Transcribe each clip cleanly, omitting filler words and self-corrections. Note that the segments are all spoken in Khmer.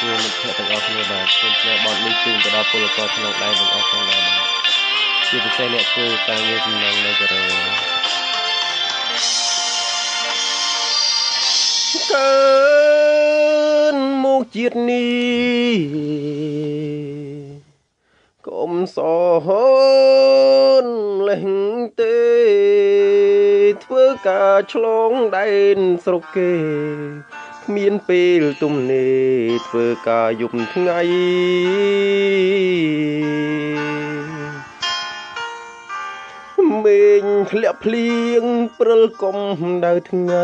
ជួមិត្តភ័ក្តិទាំងអស់គ្នាបាទសូមផ្ញើបទនេះជូនទៅដល់ពលករក្នុងដែនទាំងអស់ផងដែរបាទជាពិសេសអ្នកធ្វើការងារសំណង់នៅកូរ៉េកើនមកជាតិនេះកុំសហូនលេះទេធ្វើការឆ្លងដែនស្រុកគេគ្មានពេលទំនេរធ្វើការយប់ថ្ងៃមេឃធ្លាក់ភ្លៀងព្រិលកំដៅថ្ងៃ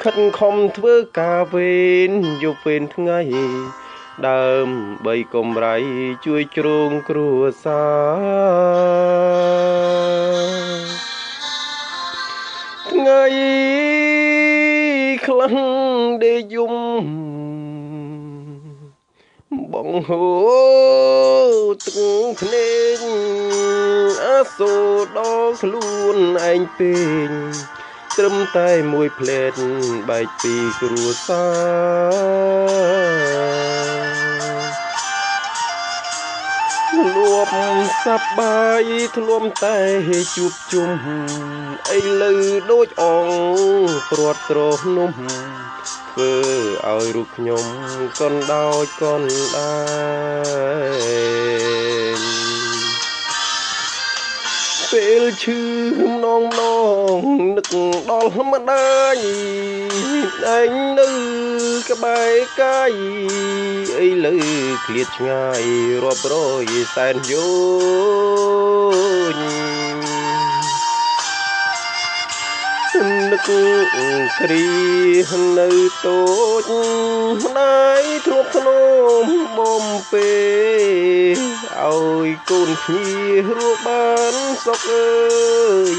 ខិតខំធ្វើការវេនយប់វេនថ្ងៃដើម្បីកម្រៃជួយជ្រងគ្រួសារថ្ងៃខ្លះដេកយំបងហូទឹកភ្នែកអាសូរដល់ខ្លួនឯងពេកត្រឹមតែមួយផ្លែតបែកពីគ្រួសារលួបសប្បាយធ្លុំតែជួបជុំអីលើដូចអងព្រាត់ត្រនំធ្វើឲ្យរូបខ្ញុំកនដោចកនដែរពេលឈឺម្ដងនឹកដល់ម្ដាយឯងនៅក្បែរកាយអីលើឃ្លាតឆ្ងាយរាប់រយសែនយោញនឹកគ្រីនៅតូចម្ដាយធ្លាប់ធ្នមបំពេឲ្យកូនគ្នារស់បានសុខអើយ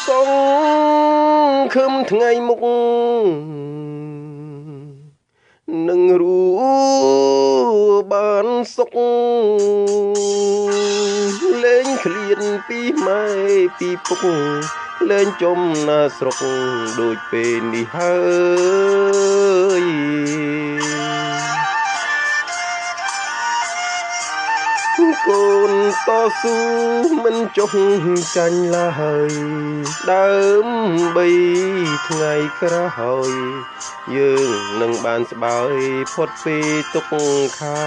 សង្ឃឹមថ្ងៃមុខនឹងរស់បានសុខលែងឃ្លានពីម៉ែពីពុកលែងចំណាស្រុកដូចពេលនេះហើយកូនតស៊ូមិនចុះចាញ់ឡើយដើម្បីថ្ងៃក្រោយយើងនឹងបានស្បើយផុតពីទុក្ខខា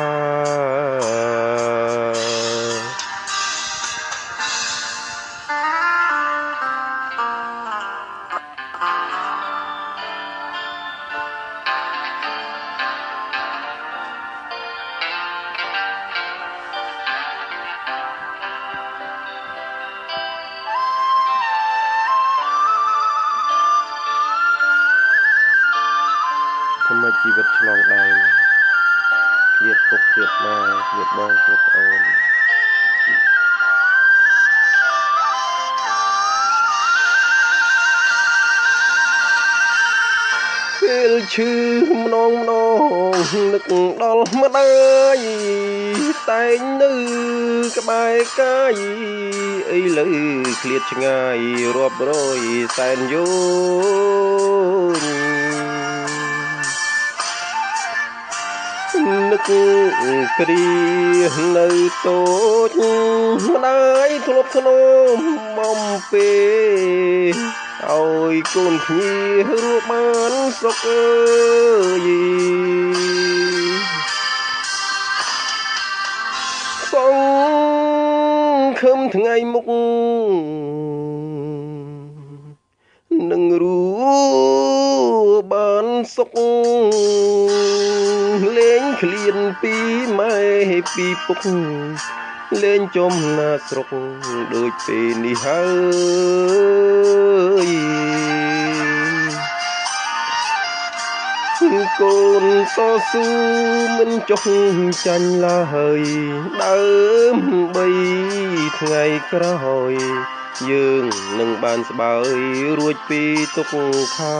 ធម្មជីវិតឆ្លងដែនឃ្លាតពុកឃ្លាតម៉ែឃ្លាតបងឃ្លាតប្អូនពេលឈឺម្ដងនឹកដល់ម្ដាយតែងនៅក្បែរកាយអីលើឃ្លាតឆ្ងាយរាប់រយសែនយោញនឹកគ្រានៅតូចម្ដាយធ្លាប់ធ្នមបំពេឲ្យកូនគ្នារស់បានសុខអើយសង្ឃឹមថ្ងៃមុខនឹងរស់បានសុខលែងឃ្លានពីម៉ែពីពុកលែងចំណាស្រុកដូចពេលនេះហើយកូនតស៊ូមិនចុះចាញ់ឡើយដើម្បីថ្ងៃក្រោយយើងនឹងបានស្បើយរួចពីទុក្ខខា